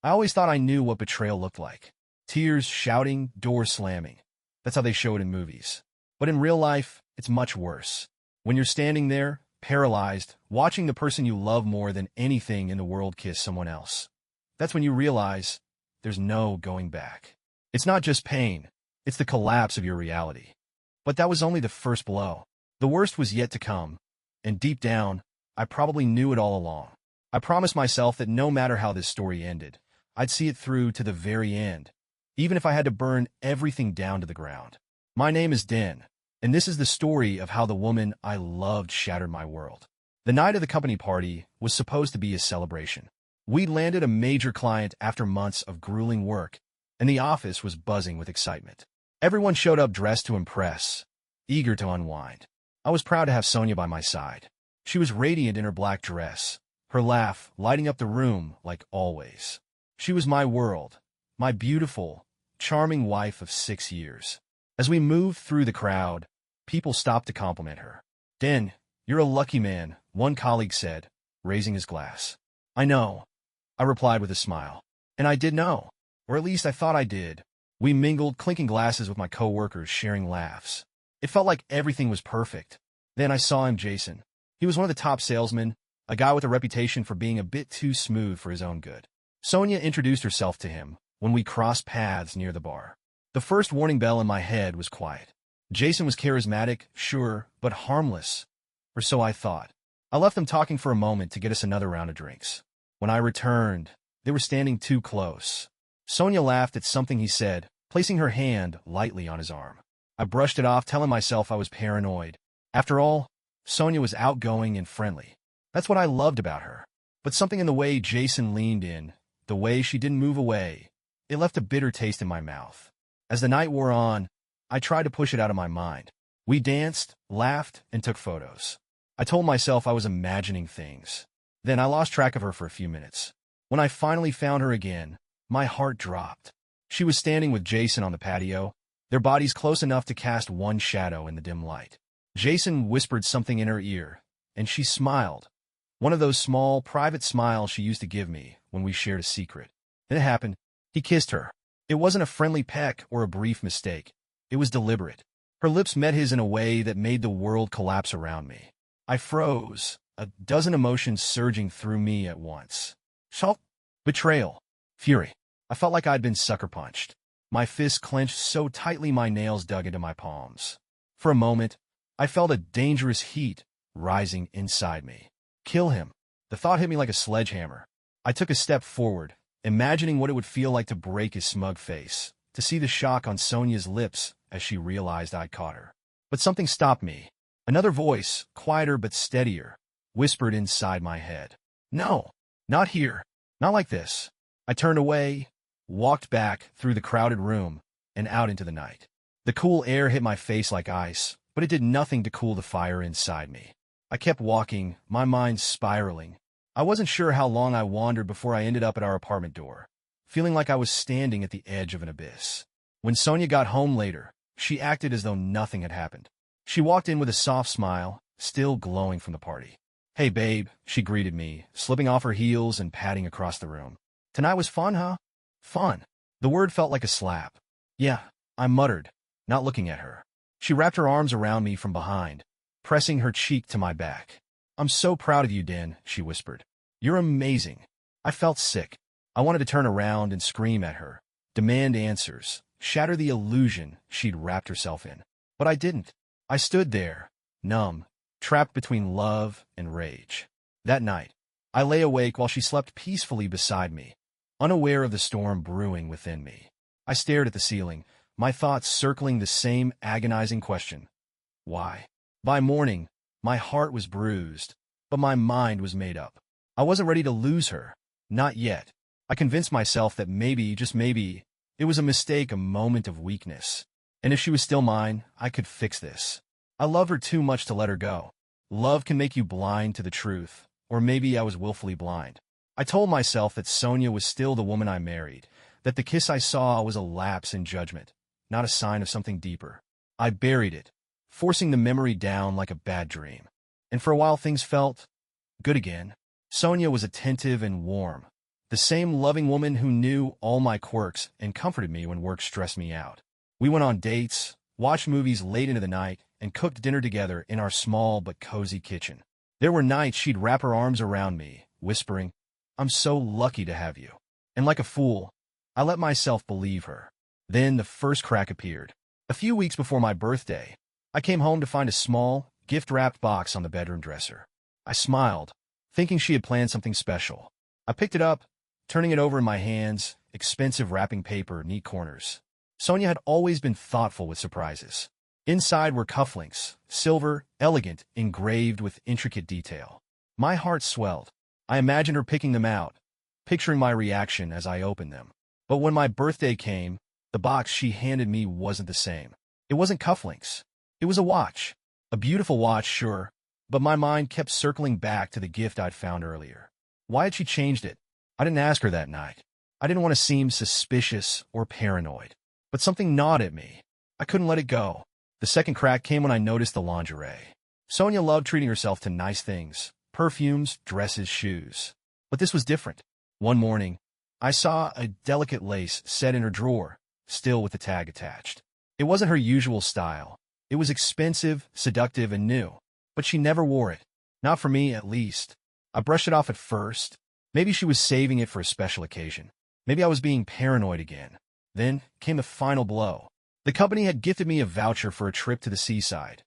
I always thought I knew what betrayal looked like. Tears, shouting, doors slamming. That's how they show it in movies. But in real life, it's much worse. When you're standing there, paralyzed, watching the person you love more than anything in the world kiss someone else. That's when you realize there's no going back. It's not just pain, it's the collapse of your reality. But that was only the first blow. The worst was yet to come, and deep down, I probably knew it all along. I promised myself that no matter how this story ended, I'd see it through to the very end, even if I had to burn everything down to the ground. My name is Den, and this is the story of how the woman I loved shattered my world. The night of the company party was supposed to be a celebration. We'd landed a major client after months of grueling work, and the office was buzzing with excitement. Everyone showed up dressed to impress, eager to unwind. I was proud to have Sonia by my side. She was radiant in her black dress, her laugh lighting up the room like always. She was my world, my beautiful, charming wife of 6 years. As we moved through the crowd, people stopped to compliment her. "Den, you're a lucky man," one colleague said, raising his glass. "I know," I replied with a smile. And I did know, or at least I thought I did. We mingled, clinking glasses with my coworkers, sharing laughs. It felt like everything was perfect. Then I saw him, Jason. He was one of the top salesmen, a guy with a reputation for being a bit too smooth for his own good. Sonia introduced herself to him when we crossed paths near the bar. The first warning bell in my head was quiet. Jason was charismatic, sure, but harmless. Or so I thought. I left them talking for a moment to get us another round of drinks. When I returned, they were standing too close. Sonia laughed at something he said, placing her hand lightly on his arm. I brushed it off, telling myself I was paranoid. After all, Sonia was outgoing and friendly. That's what I loved about her. But something in the way Jason leaned in, the way she didn't move away, it left a bitter taste in my mouth. As the night wore on, I tried to push it out of my mind. We danced, laughed, and took photos. I told myself I was imagining things. Then I lost track of her for a few minutes. When I finally found her again, my heart dropped. She was standing with Jason on the patio, their bodies close enough to cast one shadow in the dim light. Jason whispered something in her ear, and she smiled. One of those small, private smiles she used to give me when we shared a secret. Then it happened. He kissed her. It wasn't a friendly peck or a brief mistake. It was deliberate. Her lips met his in a way that made the world collapse around me. I froze, a dozen emotions surging through me at once. Shock, betrayal, fury. I felt like I'd been sucker punched. My fists clenched so tightly my nails dug into my palms. For a moment, I felt a dangerous heat rising inside me. Kill him. The thought hit me like a sledgehammer. I took a step forward, imagining what it would feel like to break his smug face, to see the shock on Sonia's lips as she realized I'd caught her. But something stopped me. Another voice, quieter but steadier, whispered inside my head. "No, not here. Not like this." I turned away, walked back through the crowded room, and out into the night. The cool air hit my face like ice, but it did nothing to cool the fire inside me. I kept walking, my mind spiraling. I wasn't sure how long I wandered before I ended up at our apartment door, feeling like I was standing at the edge of an abyss. When Sonia got home later, she acted as though nothing had happened. She walked in with a soft smile, still glowing from the party. "Hey, babe," she greeted me, slipping off her heels and padding across the room. "Tonight was fun, huh?" Fun. The word felt like a slap. "Yeah," I muttered, not looking at her. She wrapped her arms around me from behind, pressing her cheek to my back. "I'm so proud of you, Den," she whispered. "You're amazing." I felt sick. I wanted to turn around and scream at her, demand answers, shatter the illusion she'd wrapped herself in. But I didn't. I stood there, numb, trapped between love and rage. That night, I lay awake while she slept peacefully beside me, unaware of the storm brewing within me. I stared at the ceiling, my thoughts circling the same agonizing question. Why? By morning, my heart was bruised, but my mind was made up. I wasn't ready to lose her. Not yet. I convinced myself that maybe, just maybe, it was a mistake, a moment of weakness. And if she was still mine, I could fix this. I love her too much to let her go. Love can make you blind to the truth, or maybe I was willfully blind. I told myself that Sonia was still the woman I married, that the kiss I saw was a lapse in judgment, not a sign of something deeper. I buried it, forcing the memory down like a bad dream. And for a while things felt good again. Sonia was attentive and warm, The same loving woman who knew all my quirks and comforted me when work stressed me out. We went on dates, watched movies late into the night, and cooked dinner together in our small but cozy kitchen. There were nights she'd wrap her arms around me, whispering, "I'm so lucky to have you." And like a fool, I let myself believe her. Then the first crack appeared. A few weeks before my birthday, I came home to find a small, gift-wrapped box on the bedroom dresser. I smiled, thinking she had planned something special. I picked it up, turning it over in my hands, expensive wrapping paper, neat corners. Sonia had always been thoughtful with surprises. Inside were cufflinks, silver, elegant, engraved with intricate detail. My heart swelled. I imagined her picking them out, picturing my reaction as I opened them. But when my birthday came, the box she handed me wasn't the same. It wasn't cufflinks. It was a watch. A beautiful watch, sure, but my mind kept circling back to the gift I'd found earlier. Why had she changed it? I didn't ask her that night. I didn't want to seem suspicious or paranoid. But something gnawed at me. I couldn't let it go. The second crack came when I noticed the lingerie. Sonia loved treating herself to nice things, perfumes, dresses, shoes. But this was different. One morning, I saw a delicate lace set in her drawer, still with the tag attached. It wasn't her usual style. It was expensive, seductive, and new. But she never wore it. Not for me, at least. I brushed it off at first. Maybe she was saving it for a special occasion. Maybe I was being paranoid again. Then came the final blow. The company had gifted me a voucher for a trip to the seaside,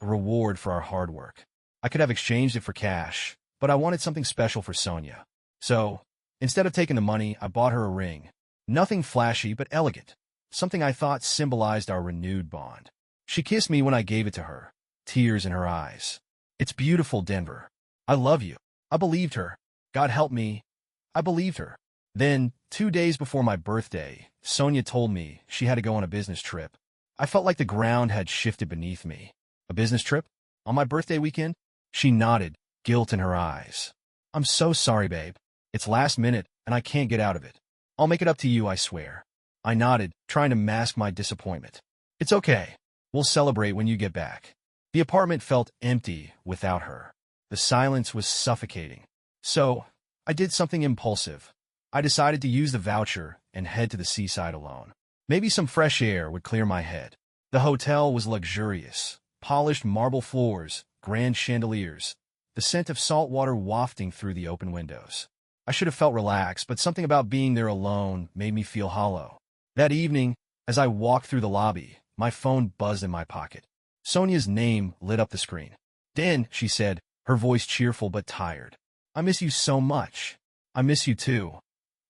a reward for our hard work. I could have exchanged it for cash, but I wanted something special for Sonia. So, instead of taking the money, I bought her a ring. Nothing flashy, but elegant. Something I thought symbolized our renewed bond. She kissed me when I gave it to her, tears in her eyes. "It's beautiful, Denver. I love you." I believed her. God help me. I believed her. Then, 2 days before my birthday, Sonia told me she had to go on a business trip. I felt like the ground had shifted beneath me. A business trip? On my birthday weekend? She nodded, guilt in her eyes. "I'm so sorry, babe. It's last minute, and I can't get out of it. I'll make it up to you, I swear." I nodded, trying to mask my disappointment. "It's okay. We'll celebrate when you get back." The apartment felt empty without her. The silence was suffocating. So, I did something impulsive. I decided to use the voucher and head to the seaside alone. Maybe some fresh air would clear my head. The hotel was luxurious. Polished marble floors, grand chandeliers, the scent of salt water wafting through the open windows. I should have felt relaxed, but something about being there alone made me feel hollow. That evening, as I walked through the lobby, my phone buzzed in my pocket. Sonia's name lit up the screen. "Dan," she said, her voice cheerful but tired. "I miss you so much." "I miss you too,"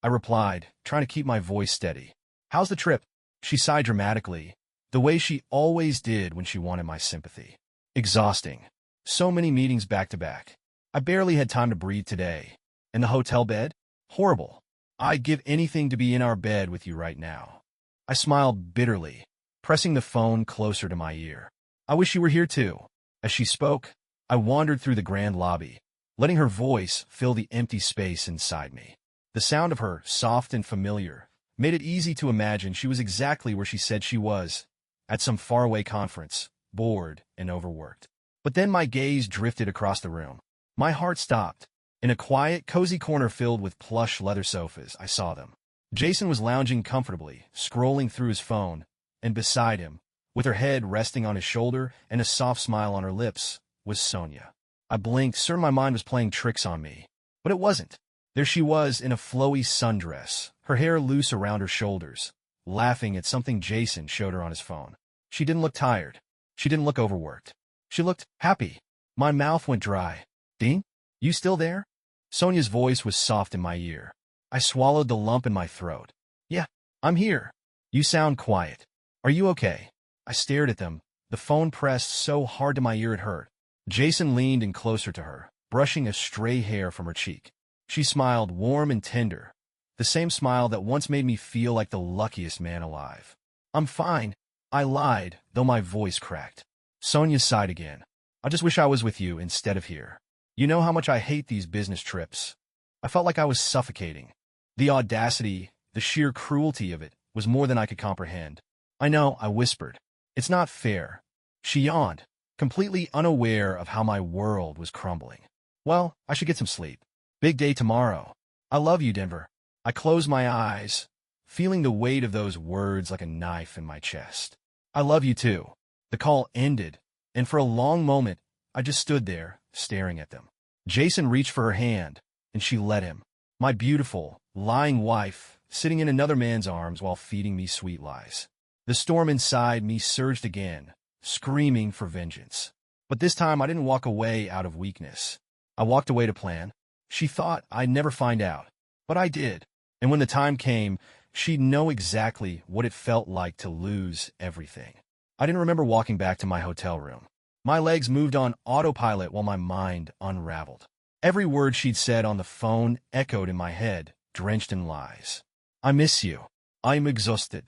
I replied, trying to keep my voice steady. "How's the trip?" She sighed dramatically, the way she always did when she wanted my sympathy. "Exhausting. So many meetings back to back. I barely had time to breathe today. And the hotel bed? Horrible. I'd give anything to be in our bed with you right now." I smiled bitterly, pressing the phone closer to my ear. "I wish you were here too." As she spoke, I wandered through the grand lobby, letting her voice fill the empty space inside me. The sound of her, soft and familiar, made it easy to imagine she was exactly where she said she was, at some faraway conference, bored and overworked. But then my gaze drifted across the room. My heart stopped. In a quiet, cozy corner filled with plush leather sofas, I saw them. Jason was lounging comfortably, scrolling through his phone, and beside him, with her head resting on his shoulder and a soft smile on her lips, was Sonia. I blinked, certain my mind was playing tricks on me. But it wasn't. There she was in a flowy sundress, her hair loose around her shoulders, laughing at something Jason showed her on his phone. She didn't look tired. She didn't look overworked. She looked happy. My mouth went dry. "Dean? You still there?" Sonia's voice was soft in my ear. I swallowed the lump in my throat. "Yeah, I'm here. You sound quiet. Are you okay?" I stared at them, the phone pressed so hard to my ear it hurt. Jason leaned in closer to her, brushing a stray hair from her cheek. She smiled, warm and tender, the same smile that once made me feel like the luckiest man alive. "I'm fine," I lied, though my voice cracked. Sonia sighed again. "I just wish I was with you instead of here. You know how much I hate these business trips." I felt like I was suffocating. The audacity, the sheer cruelty of it, was more than I could comprehend. "I know," I whispered. "It's not fair." She yawned, completely unaware of how my world was crumbling. "Well, I should get some sleep. Big day tomorrow. I love you, Denver." I closed my eyes, feeling the weight of those words like a knife in my chest. I love you too. The call ended, and for a long moment, I just stood there, staring at them. Jason reached for her hand, and she let him. My beautiful, lying wife, sitting in another man's arms while feeding me sweet lies. The storm inside me surged again, screaming for vengeance. But this time I didn't walk away out of weakness. I walked away to plan. She thought I'd never find out, but I did. And when the time came, she'd know exactly what it felt like to lose everything. I didn't remember walking back to my hotel room. My legs moved on autopilot while my mind unraveled. Every word she'd said on the phone echoed in my head, drenched in lies. I miss you. I'm exhausted.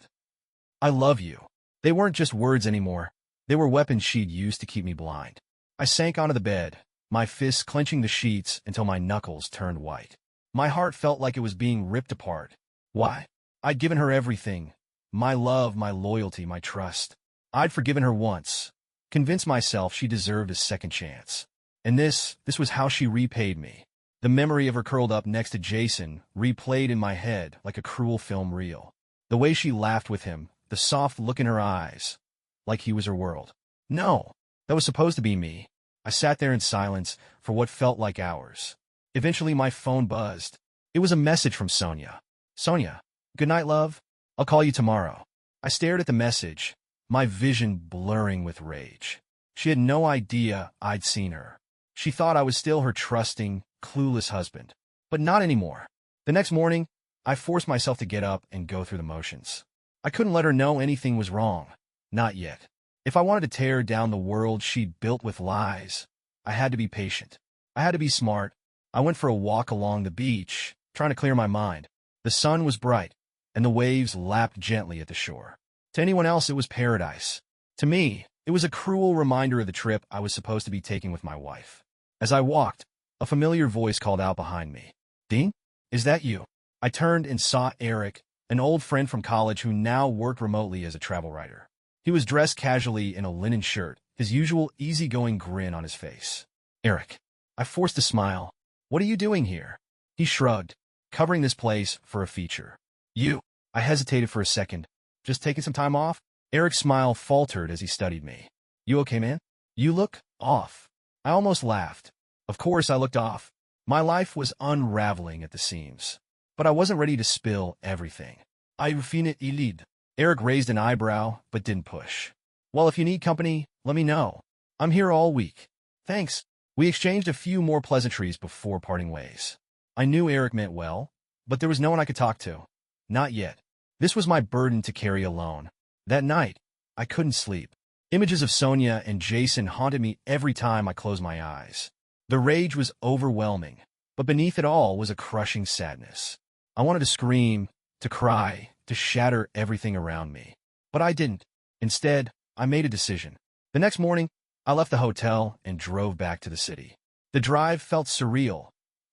I love you. They weren't just words anymore. They were weapons she'd used to keep me blind. I sank onto the bed, my fists clenching the sheets until my knuckles turned white. My heart felt like it was being ripped apart. Why? I'd given her everything. My love, my loyalty, my trust. I'd forgiven her once, convinced myself she deserved a second chance. And this was how she repaid me. The memory of her curled up next to Jason replayed in my head like a cruel film reel. The way she laughed with him, the soft look in her eyes, like he was her world. No, that was supposed to be me. I sat there in silence for what felt like hours. Eventually my phone buzzed. It was a message from Sonia. Sonia, good night, love. I'll call you tomorrow. I stared at the message, my vision blurring with rage. She had no idea I'd seen her. She thought I was still her trusting, clueless husband. But not anymore. The next morning, I forced myself to get up and go through the motions. I couldn't let her know anything was wrong. Not yet. If I wanted to tear down the world she'd built with lies, I had to be patient. I had to be smart. I went for a walk along the beach, trying to clear my mind. The sun was bright, and the waves lapped gently at the shore. To anyone else, it was paradise. To me, it was a cruel reminder of the trip I was supposed to be taking with my wife. As I walked, a familiar voice called out behind me. Dean? Is that you? I turned and saw Eric, an old friend from college who now worked remotely as a travel writer. He was dressed casually in a linen shirt, his usual easygoing grin on his face. Eric. I forced a smile. What are you doing here? He shrugged, covering this place for a feature. You. I hesitated for a second. Just taking some time off? Eric's smile faltered as he studied me. You okay, man? You look off. I almost laughed. Of course I looked off. My life was unraveling at the seams. But I wasn't ready to spill everything. I refine it ilid. Eric raised an eyebrow, but didn't push. Well, if you need company, let me know. I'm here all week. Thanks. We exchanged a few more pleasantries before parting ways. I knew Eric meant well, but there was no one I could talk to. Not yet. This was my burden to carry alone. That night, I couldn't sleep. Images of Sonia and Jason haunted me every time I closed my eyes. The rage was overwhelming, but beneath it all was a crushing sadness. I wanted to scream, to cry, to shatter everything around me. But I didn't. Instead, I made a decision. The next morning, I left the hotel and drove back to the city. The drive felt surreal.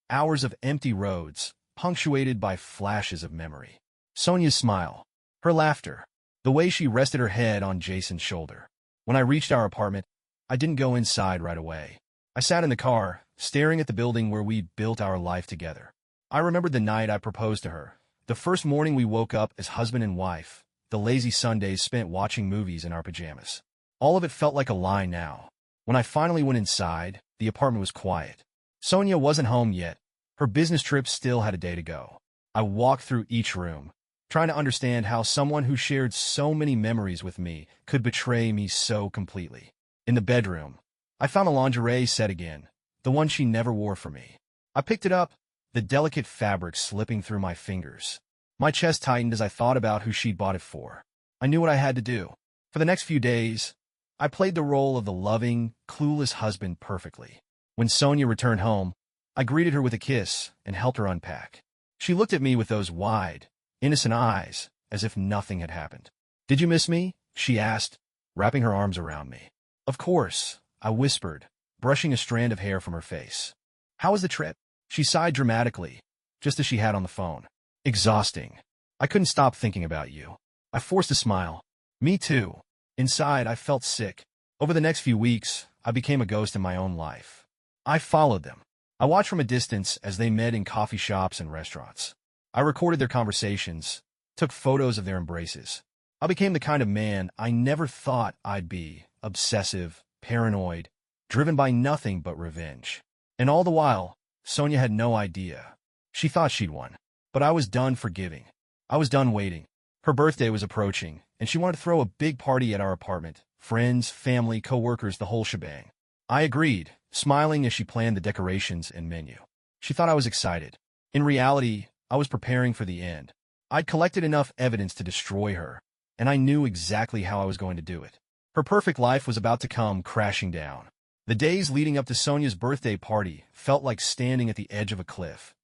Hours of empty roads, punctuated by flashes of memory. Sonia's smile, her laughter, the way she rested her head on Jason's shoulder. When I reached our apartment, I didn't go inside right away. I sat in the car, staring at the building where we built our life together. I remembered the night I proposed to her, the first morning we woke up as husband and wife, the lazy Sundays spent watching movies in our pajamas. All of it felt like a lie now. When I finally went inside, the apartment was quiet. Sonia wasn't home yet. Her business trip still had a day to go. I walked through each room, trying to understand how someone who shared so many memories with me could betray me so completely. In the bedroom, I found the lingerie set again, the one she never wore for me. I picked it up, the delicate fabric slipping through my fingers. My chest tightened as I thought about who she'd bought it for. I knew what I had to do. For the next few days, I played the role of the loving, clueless husband perfectly. When Sonia returned home, I greeted her with a kiss and helped her unpack. She looked at me with those wide, innocent eyes, as if nothing had happened. Did you miss me? She asked, wrapping her arms around me. Of course, I whispered, brushing a strand of hair from her face. How was the trip? She sighed dramatically, just as she had on the phone. Exhausting. I couldn't stop thinking about you. I forced a smile. Me too. Inside, I felt sick. Over the next few weeks, I became a ghost in my own life. I followed them. I watched from a distance as they met in coffee shops and restaurants. I recorded their conversations, took photos of their embraces. I became the kind of man I never thought I'd be, obsessive, paranoid, driven by nothing but revenge. And all the while, Sonia had no idea. She thought she'd won. But I was done forgiving. I was done waiting. Her birthday was approaching, and she wanted to throw a big party at our apartment. Friends, family, co-workers, the whole shebang. I agreed, smiling as she planned the decorations and menu. She thought I was excited. In reality, I was preparing for the end. I'd collected enough evidence to destroy her, and I knew exactly how I was going to do it. Her perfect life was about to come crashing down. The days leading up to Sonia's birthday party felt like standing at the edge of a cliff,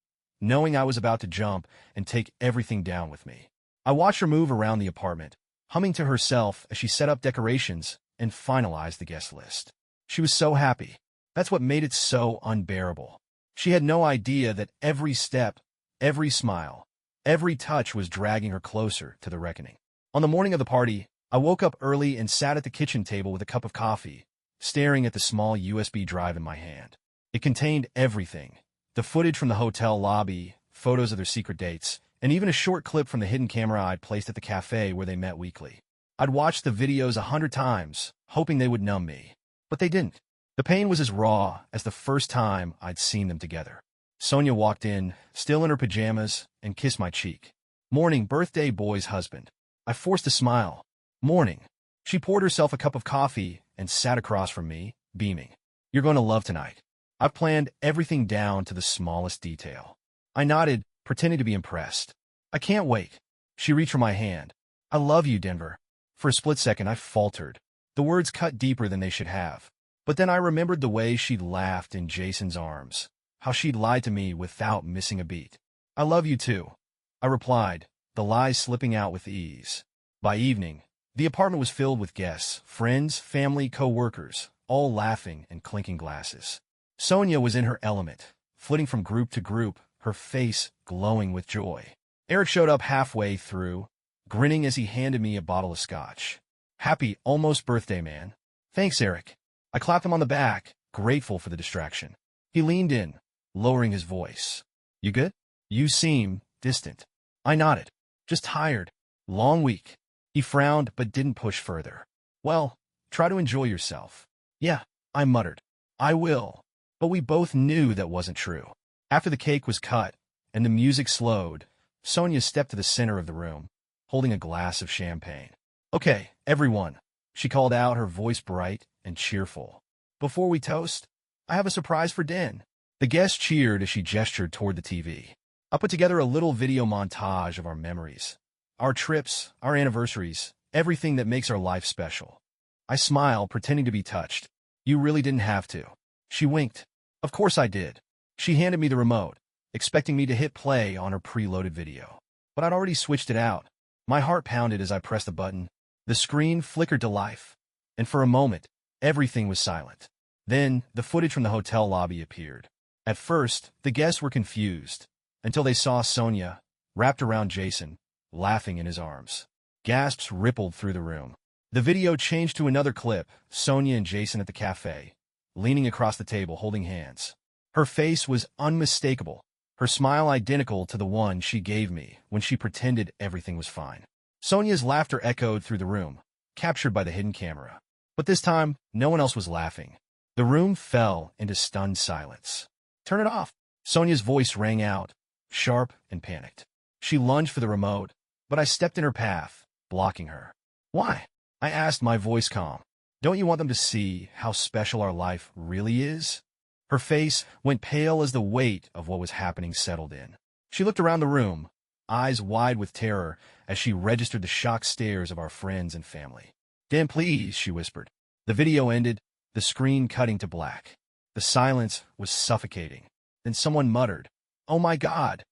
knowing I was about to jump and take everything down with me. I watched her move around the apartment, humming to herself as she set up decorations and finalized the guest list. She was so happy. That's what made it so unbearable. She had no idea that every step, every smile, every touch was dragging her closer to the reckoning. On the morning of the party, I woke up early and sat at the kitchen table with a cup of coffee, staring at the small USB drive in my hand. It contained everything: the footage from the hotel lobby, photos of their secret dates, and even a short clip from the hidden camera I'd placed at the cafe where they met weekly. I'd watched the videos 100 times, hoping they would numb me. But they didn't. The pain was as raw as the first time I'd seen them together. Sonia walked in, still in her pajamas, and kissed my cheek. "Morning, birthday boy's husband." I forced a smile. "Morning." She poured herself a cup of coffee and sat across from me, beaming. "You're going to love tonight. I've planned everything down to the smallest detail." I nodded, pretending to be impressed. "I can't wait." She reached for my hand. "I love you, Denver." For a split second, I faltered. The words cut deeper than they should have. But then I remembered the way she'd laughed in Jason's arms, how she'd lied to me without missing a beat. "I love you too," I replied, the lies slipping out with ease. By evening, the apartment was filled with guests, friends, family, co-workers, all laughing and clinking glasses. Sonia was in her element, flitting from group to group, her face glowing with joy. Eric showed up halfway through, grinning as he handed me a bottle of scotch. "Happy almost birthday, man." "Thanks, Eric." I clapped him on the back, grateful for the distraction. He leaned in, lowering his voice. "You good?" "You seem distant." I nodded. "Just tired. Long week." He frowned but didn't push further. "Well, try to enjoy yourself." "Yeah," I muttered. "I will." But we both knew that wasn't true. After the cake was cut and the music slowed, Sonia stepped to the center of the room, holding a glass of champagne. "Okay, everyone," she called out, her voice bright and cheerful. "Before we toast, I have a surprise for Den." The guests cheered as she gestured toward the TV. I put together a little video montage of our memories. Our trips, our anniversaries, everything that makes our life special. I smiled, pretending to be touched. "You really didn't have to." She winked. "Of course I did." She handed me the remote, expecting me to hit play on her preloaded video. But I'd already switched it out. My heart pounded as I pressed the button. The screen flickered to life, and for a moment, everything was silent. Then, the footage from the hotel lobby appeared. At first, the guests were confused, until they saw Sonia, wrapped around Jason, laughing in his arms. Gasps rippled through the room. The video changed to another clip, Sonia and Jason at the cafe, leaning across the table, holding hands. Her face was unmistakable, her smile identical to the one she gave me when she pretended everything was fine. Sonia's laughter echoed through the room, captured by the hidden camera. But this time, no one else was laughing. The room fell into stunned silence. "Turn it off." Sonia's voice rang out, sharp and panicked. She lunged for the remote, but I stepped in her path, blocking her. "Why?" I asked, my voice calm. "Don't you want them to see how special our life really is?" Her face went pale as the weight of what was happening settled in. She looked around the room, eyes wide with terror as she registered the shocked stares of our friends and family. "Dan, please," she whispered. The video ended, the screen cutting to black. The silence was suffocating. Then someone muttered, "Oh my God."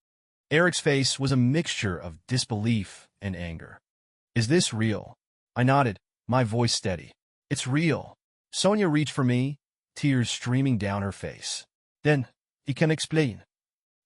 Eric's face was a mixture of disbelief and anger. "Is this real?" I nodded, my voice steady. "It's real." Sonia reached for me, tears streaming down her face. "Then, he can explain."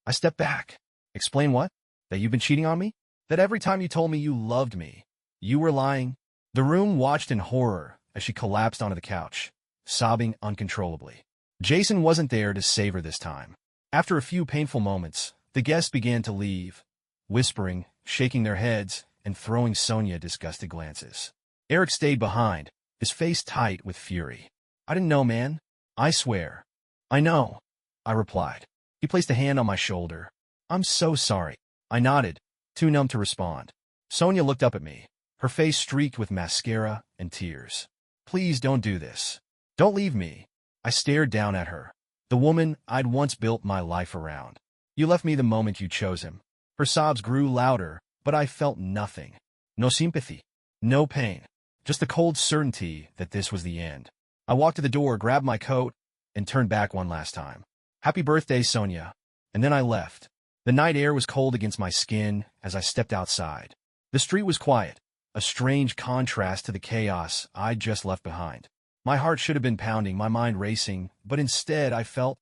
I stepped back. "Explain what? That you've been cheating on me? That every time you told me you loved me, you were lying?" The room watched in horror as she collapsed onto the couch, sobbing uncontrollably. Jason wasn't there to save her this time. After a few painful moments, the guests began to leave, whispering, shaking their heads, and throwing Sonia disgusted glances. Eric stayed behind, his face tight with fury. I didn't know, man. I swear. I know, I replied. He placed a hand on my shoulder. I'm so sorry. I nodded, too numb to respond. Sonia looked up at me, her face streaked with mascara and tears. Please don't do this. Don't leave me. I stared down at her, the woman I'd once built my life around. You left me the moment you chose him. Her sobs grew louder, but I felt nothing. No sympathy. No pain. Just the cold certainty that this was the end. I walked to the door, grabbed my coat, and turned back one last time. Happy birthday, Sonia. And then I left. The night air was cold against my skin as I stepped outside. The street was quiet, a strange contrast to the chaos I'd just left behind. My heart should have been pounding, my mind racing, but instead I felt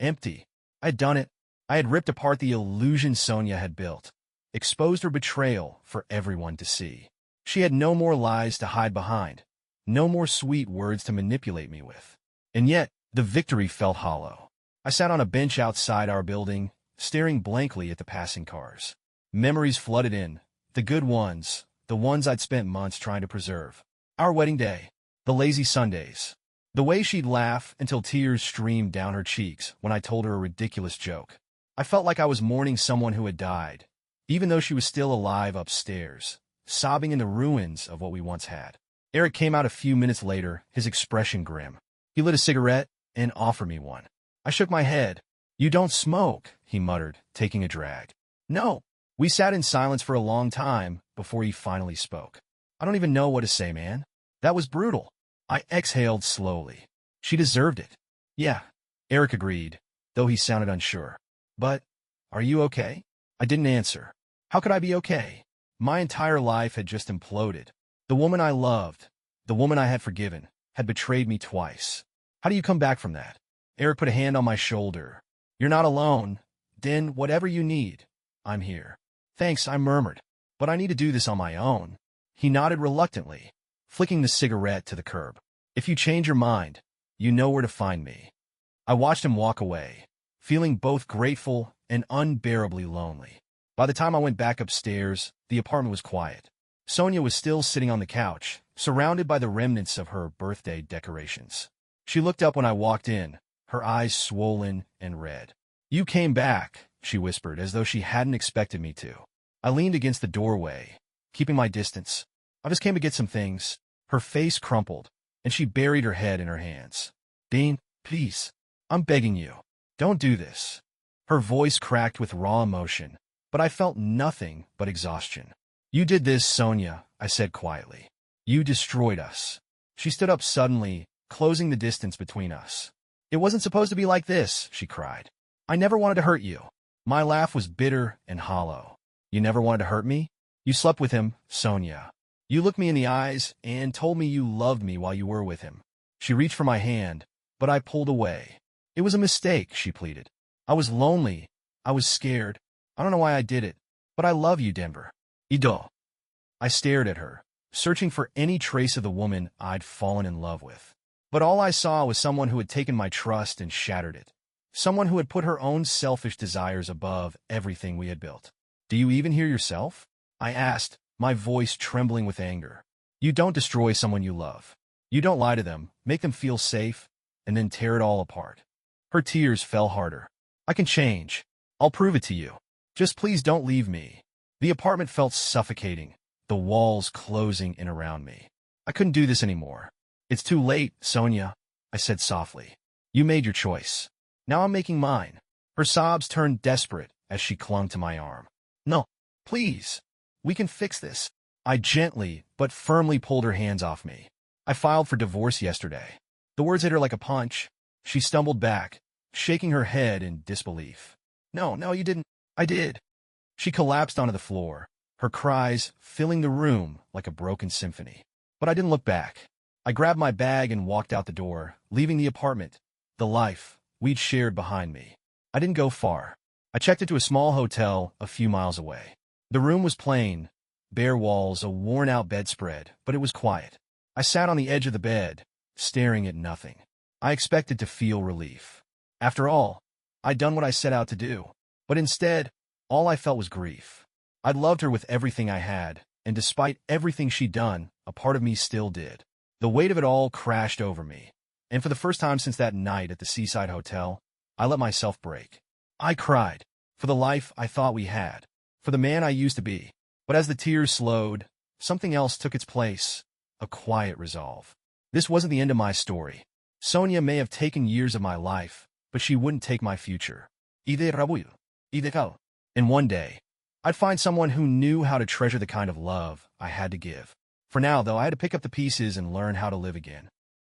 empty. I had done it. I had ripped apart the illusion Sonia had built, exposed her betrayal for everyone to see. She had no more lies to hide behind, no more sweet words to manipulate me with. And yet, the victory felt hollow. I sat on a bench outside our building, staring blankly at the passing cars. Memories flooded in, the good ones, the ones I'd spent months trying to preserve. Our wedding day, the lazy Sundays, the way she'd laugh until tears streamed down her cheeks when I told her a ridiculous joke. I felt like I was mourning someone who had died, even though she was still alive upstairs, sobbing in the ruins of what we once had. Eric came out a few minutes later, his expression grim. He lit a cigarette and offered me one. I shook my head. You don't smoke, he muttered, taking a drag. No. We sat in silence for a long time before he finally spoke. I don't even know what to say, man. That was brutal. I exhaled slowly. She deserved it. Yeah, Eric agreed, though he sounded unsure. But, are you okay? I didn't answer. How could I be okay? My entire life had just imploded. The woman I loved, the woman I had forgiven, had betrayed me twice. How do you come back from that? Eric put a hand on my shoulder. You're not alone. Den, whatever you need, I'm here. Thanks, I murmured. But I need to do this on my own. He nodded reluctantly, flicking the cigarette to the curb. If you change your mind, you know where to find me. I watched him walk away, feeling both grateful and unbearably lonely. By the time I went back upstairs, the apartment was quiet. Sonia was still sitting on the couch, surrounded by the remnants of her birthday decorations. She looked up when I walked in, her eyes swollen and red. You came back, she whispered, as though she hadn't expected me to. I leaned against the doorway, keeping my distance. I just came to get some things. Her face crumpled, and she buried her head in her hands. Dean, please. I'm begging you. Don't do this. Her voice cracked with raw emotion, but I felt nothing but exhaustion. You did this, Sonia, I said quietly. You destroyed us. She stood up suddenly, closing the distance between us. It wasn't supposed to be like this, she cried. I never wanted to hurt you. My laugh was bitter and hollow. You never wanted to hurt me? You slept with him, Sonia. You looked me in the eyes and told me you loved me while you were with him. She reached for my hand, but I pulled away. It was a mistake, she pleaded. I was lonely. I was scared. I don't know why I did it, but I love you, Denver. Ido. I stared at her, searching for any trace of the woman I'd fallen in love with. But all I saw was someone who had taken my trust and shattered it. Someone who had put her own selfish desires above everything we had built. Do you even hear yourself? I asked, my voice trembling with anger. You don't destroy someone you love. You don't lie to them, make them feel safe, and then tear it all apart. Her tears fell harder. I can change. I'll prove it to you. Just please don't leave me. The apartment felt suffocating, the walls closing in around me. I couldn't do this anymore. It's too late, Sonia, I said softly. You made your choice. Now I'm making mine. Her sobs turned desperate as she clung to my arm. No, please. We can fix this. I gently but firmly pulled her hands off me. I filed for divorce yesterday. The words hit her like a punch. She stumbled back, shaking her head in disbelief. No, you didn't. I did. She collapsed onto the floor, her cries filling the room like a broken symphony. But I didn't look back. I grabbed my bag and walked out the door, leaving the apartment, the life we'd shared behind me. I didn't go far. I checked into a small hotel a few miles away. The room was plain, bare walls, a worn-out bedspread, but it was quiet. I sat on the edge of the bed, staring at nothing. I expected to feel relief. After all, I'd done what I set out to do. But instead, all I felt was grief. I'd loved her with everything I had, and despite everything she'd done, a part of me still did. The weight of it all crashed over me, and for the first time since that night at the seaside hotel, I let myself break. I cried, for the life I thought we had, for the man I used to be. But as the tears slowed, something else took its place, a quiet resolve. This wasn't the end of my story. Sonia may have taken years of my life, but she wouldn't take my future. And one day, I'd find someone who knew how to treasure the kind of love I had to give. For now, though, I had to pick up the pieces and learn how to live again.